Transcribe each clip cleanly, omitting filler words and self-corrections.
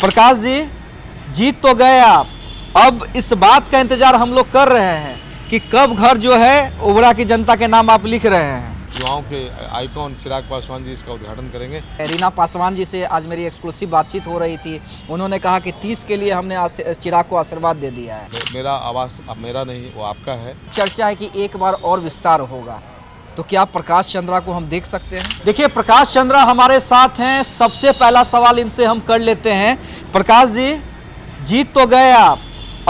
प्रकाश जी, जीत तो गए आप। अब इस बात का इंतजार हम लोग कर रहे हैं कि कब घर जो है ओबरा की जनता के नाम आप लिख रहे हैं। युवाओं के आइकॉन चिराग पासवान जी इसका उद्घाटन करेंगे। रीना पासवान जी से आज मेरी एक्सक्लूसिव बातचीत हो रही थी। उन्होंने कहा कि 30 के लिए हमने चिराग को आशीर्वाद दे दिया है। मेरा आवास अब मेरा नहीं, वो आपका है। चर्चा है कि एक बार और विस्तार होगा, तो क्या प्रकाश चंद्रा को हम देख सकते हैं? देखिए, प्रकाश चंद्रा हमारे साथ हैं। सबसे पहला सवाल इनसे हम कर लेते हैं। प्रकाश जी, जीत तो गए आप।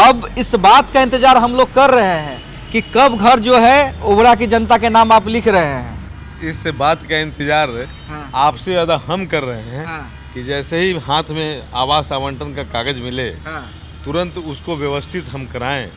अब इस बात का इंतजार हम लोग कर रहे हैं कि कब घर जो है ओबरा की जनता के नाम आप लिख रहे हैं। इस बात का इंतजार आपसे ज़्यादा हम कर रहे हैं कि जैसे ही हाथ में आवास आवंटन का कागज मिले तुरंत उसको व्यवस्थित हम कराएं।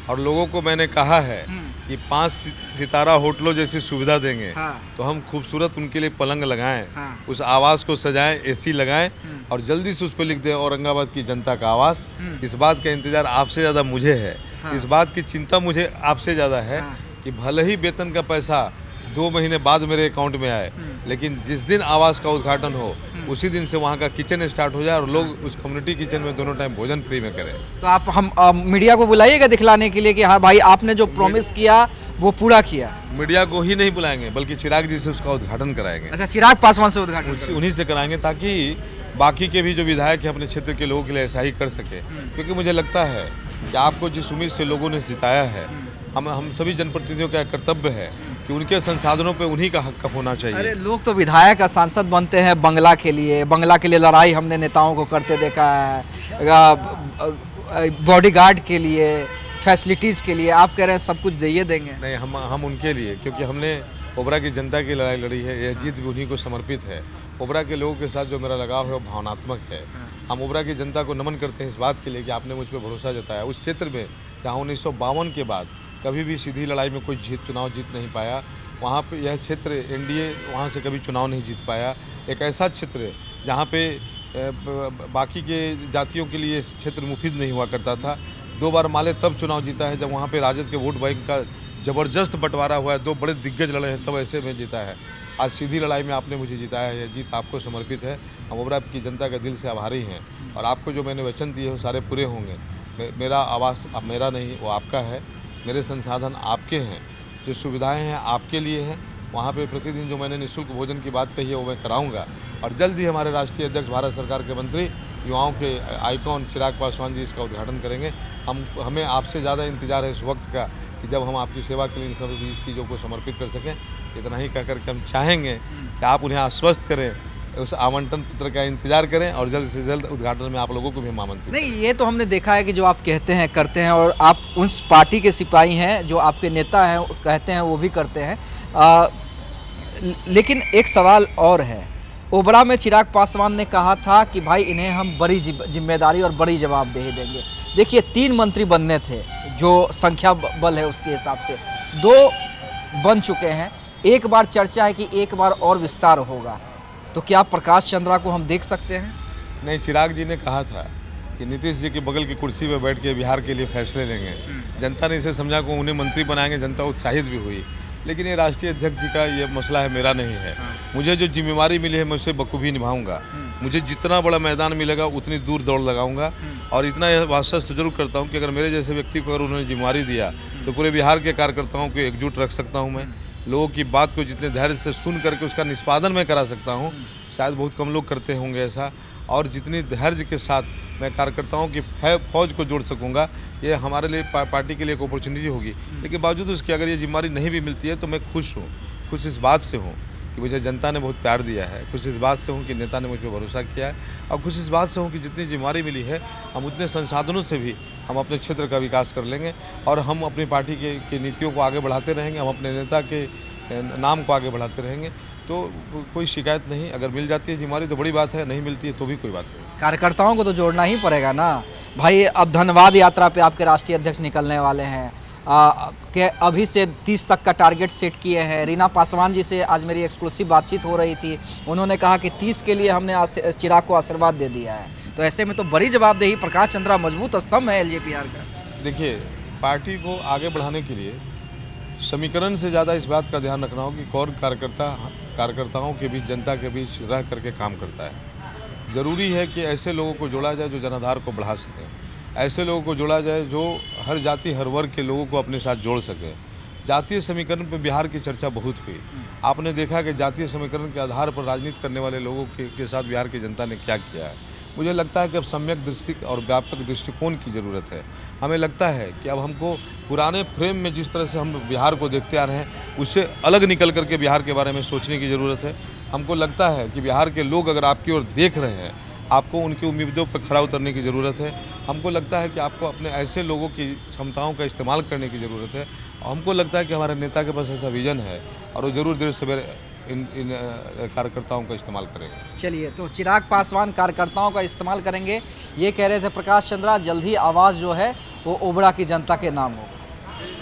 और लोगों को मैंने कहा है कि 5 सितारा होटलों जैसी सुविधा देंगे तो हम खूबसूरत उनके लिए पलंग लगाएं, उस आवास को सजाएं, एसी लगाएं और जल्दी से उस पर लिख दें औरंगाबाद की जनता का आवास। इस बात का इंतजार आपसे ज़्यादा मुझे है। इस बात की चिंता मुझे आपसे ज़्यादा है कि भले ही वेतन का पैसा 2 महीने बाद मेरे अकाउंट में आए, लेकिन जिस दिन आवास का उद्घाटन हो उसी दिन से वहाँ का किचन स्टार्ट हो जाए और लोग उस कम्युनिटी किचन में दोनों टाइम भोजन फ्री में करें। तो आप हम मीडिया को बुलाइएगा दिखलाने के लिए कि हाँ भाई, आपने जो प्रॉमिस किया वो पूरा किया। मीडिया को ही नहीं बुलाएंगे बल्कि चिराग जी से उसका उद्घाटन कराएंगे। अच्छा, चिराग पासवान से उद्घाटन उन्हीं से कराएंगे ताकि बाकी के भी जो विधायक हैं अपने क्षेत्र के लोगों के लिए ऐसा ही कर सके। क्योंकि मुझे लगता है कि आपको जिस उम्मीद से लोगों ने जिताया है, हम सभी जनप्रतिनिधियों का कर्तव्य है कि उनके संसाधनों पे उन्हीं का हक होना चाहिए। अरे लोग तो विधायक का सांसद बनते हैं बंगला के लिए लड़ाई हमने नेताओं को करते देखा है, बॉडीगार्ड के लिए, फैसिलिटीज़ के लिए। आप कह रहे हैं सब कुछ दे देंगे? नहीं, हम उनके लिए, क्योंकि हमने ओबरा की जनता की लड़ाई लड़ी है। यह जीत भी उन्हीं को समर्पित है। ओबरा के लोगों के साथ जो मेरा लगाव है वो भावनात्मक है। हम ओबरा की जनता को नमन करते हैं इस बात के लिए कि आपने मुझ पर भरोसा जताया। उस क्षेत्र में जहाँ 1952 के बाद कभी भी सीधी लड़ाई में कोई चुनाव जीत नहीं पाया, वहाँ पे यह क्षेत्र एनडीए वहाँ से कभी चुनाव नहीं जीत पाया। एक ऐसा क्षेत्र है जहाँ पे बाकी के जातियों के लिए क्षेत्र मुफीद नहीं हुआ करता था। 2 बार माले तब चुनाव जीता है जब वहाँ पे राजद के वोट बैंक का ज़बरदस्त बंटवारा हुआ है। 2 बड़े दिग्गज लड़े हैं, तब ऐसे में जीता है। आज सीधी लड़ाई में आपने मुझे जिताया है। यह जीत आपको समर्पित है। हम ओबरा की जनता का दिल से आभारी हैं और आपको जो मैंने वचन दिए वो सारे पूरे होंगे। मेरा आवास अब मेरा नहीं, वो आपका है। मेरे संसाधन आपके हैं, जो सुविधाएं हैं आपके लिए हैं। वहाँ पे प्रतिदिन जो मैंने निःशुल्क भोजन की बात कही है वो मैं कराऊंगा। और जल्द ही हमारे राष्ट्रीय अध्यक्ष, भारत सरकार के मंत्री, युवाओं के आइकॉन चिराग पासवान जी इसका उद्घाटन करेंगे। हमें आपसे ज़्यादा इंतजार है इस वक्त का कि जब हम आपकी सेवा के लिए इन सभी चीज़ों को समर्पित कर सकें। इतना ही कह करके हम चाहेंगे कि आप उन्हें आश्वस्त करें, उस आवंटन पत्र का इंतजार करें और जल्द से जल्द उद्घाटन में आप लोगों को भी आमंत्रित। नहीं, ये तो हमने देखा है कि जो आप कहते हैं करते हैं, और आप उस पार्टी के सिपाही हैं, जो आपके नेता हैं कहते हैं वो भी करते हैं। लेकिन एक सवाल और है। ओबरा में चिराग पासवान ने कहा था कि भाई इन्हें हम बड़ी जिम्मेदारी और बड़ी जवाबदेही देंगे। देखिए, 3 मंत्री बनने थे, जो संख्या बल है उसके हिसाब से 2 बन चुके हैं। एक बार चर्चा है कि एक बार और विस्तार होगा, तो क्या प्रकाश चंद्रा को हम देख सकते हैं? नहीं, चिराग जी ने कहा था कि नीतीश जी की बगल की कुर्सी पर बैठ के बिहार के लिए फैसले लेंगे। जनता ने इसे समझा कि उन्हें मंत्री बनाएंगे, जनता उत्साहित भी हुई। लेकिन ये राष्ट्रीय अध्यक्छ जी का ये मसला है, मेरा नहीं है। मुझे जो जिम्मेवारी मिली है मैं उसे बखूबी निभाऊंगा। मुझे जितना बड़ा मैदान मिलेगा उतनी दूर दौड़ लगाऊंगा। और इतना यह आश्वस्त जरूर करता हूँ कि अगर मेरे जैसे व्यक्ति को अगर उन्होंने जिम्मेवारी दिया तो पूरे बिहार के कार्यकर्ताओं को एकजुट रख सकता हूँ। मैं लोगों की बात को जितने धैर्य से सुन करके उसका निष्पादन मैं करा सकता हूँ, शायद बहुत कम लोग करते होंगे ऐसा। और जितनी धैर्य के साथ मैं कार्यकर्ताओं की फौज को जोड़ सकूंगा, ये हमारे लिए पार्टी के लिए एक अपॉर्चुनिटी होगी। लेकिन बावजूद उसके अगर ये जिम्मेदारी नहीं भी मिलती है तो मैं खुश हूँ। खुश इस बात से हूँ कि मुझे जनता ने बहुत प्यार दिया है। खुश इस बात से हूँ कि नेता ने मुझ पर भरोसा किया है। और खुश इस बात से हूँ कि जितनी जिम्मेदारी मिली है हम उतने संसाधनों से भी हम अपने क्षेत्र का विकास कर लेंगे और हम अपनी पार्टी की नीतियों को आगे बढ़ाते रहेंगे। हम अपने नेता के नाम को आगे बढ़ाते रहेंगे। तो कोई शिकायत नहीं। अगर मिल जाती है जिम्मेदारी तो बड़ी बात है, नहीं मिलती है तो भी कोई बात नहीं। कार्यकर्ताओं को तो जोड़ना ही पड़ेगा ना भाई। अब धन्यवाद यात्रा पे आपके राष्ट्रीय अध्यक्ष निकलने वाले हैं कि अभी से 30 तक का टारगेट सेट किए हैं। रीना पासवान जी से आज मेरी एक्सक्लूसिव बातचीत हो रही थी। उन्होंने कहा कि 30 के लिए हमने चिराग को आशीर्वाद दे दिया है। तो ऐसे में तो बड़ी जवाबदेही। प्रकाश चंद्रा मजबूत स्तंभ है एलजेपीआर का। देखिए, पार्टी को आगे बढ़ाने के लिए समीकरण से ज़्यादा इस बात का ध्यान रखना हो कि कौन कार्यकर्ताओं के बीच, जनता के बीच रह करके काम करता है। ज़रूरी है कि ऐसे लोगों को जोड़ा जाए जो जनाधार को बढ़ा सकें, ऐसे लोगों को जोड़ा जाए जो हर जाति हर वर्ग के लोगों को अपने साथ जोड़ सकें। जातीय समीकरण पर बिहार की चर्चा बहुत हुई। आपने देखा कि जातीय समीकरण के आधार पर राजनीति करने वाले लोगों के साथ बिहार की जनता ने क्या किया है। मुझे लगता है कि अब सम्यक दृष्टि और व्यापक दृष्टिकोण की ज़रूरत है। हमें लगता है कि अब हमको पुराने फ्रेम में जिस तरह से हम बिहार को देखते आ रहे हैं उससे अलग निकल करके बिहार के बारे में सोचने की ज़रूरत है। हमको लगता है कि बिहार के लोग अगर आपकी ओर देख रहे हैं, आपको उनकी उम्मीदों पर खरा उतरने की ज़रूरत है। हमको लगता है कि आपको अपने ऐसे लोगों की क्षमताओं का इस्तेमाल करने की ज़रूरत है। और हमको लगता है कि हमारे नेता के पास ऐसा विज़न है और वो ज़रूर देर सवेरे इन कार्यकर्ताओं का इस्तेमाल करेंगे। चलिए, तो चिराग पासवान कार्यकर्ताओं का इस्तेमाल करेंगे, ये कह रहे थे प्रकाश चंद्रा। जल्द ही आवाज़ जो है वो ओबरा की जनता के नाम होगा।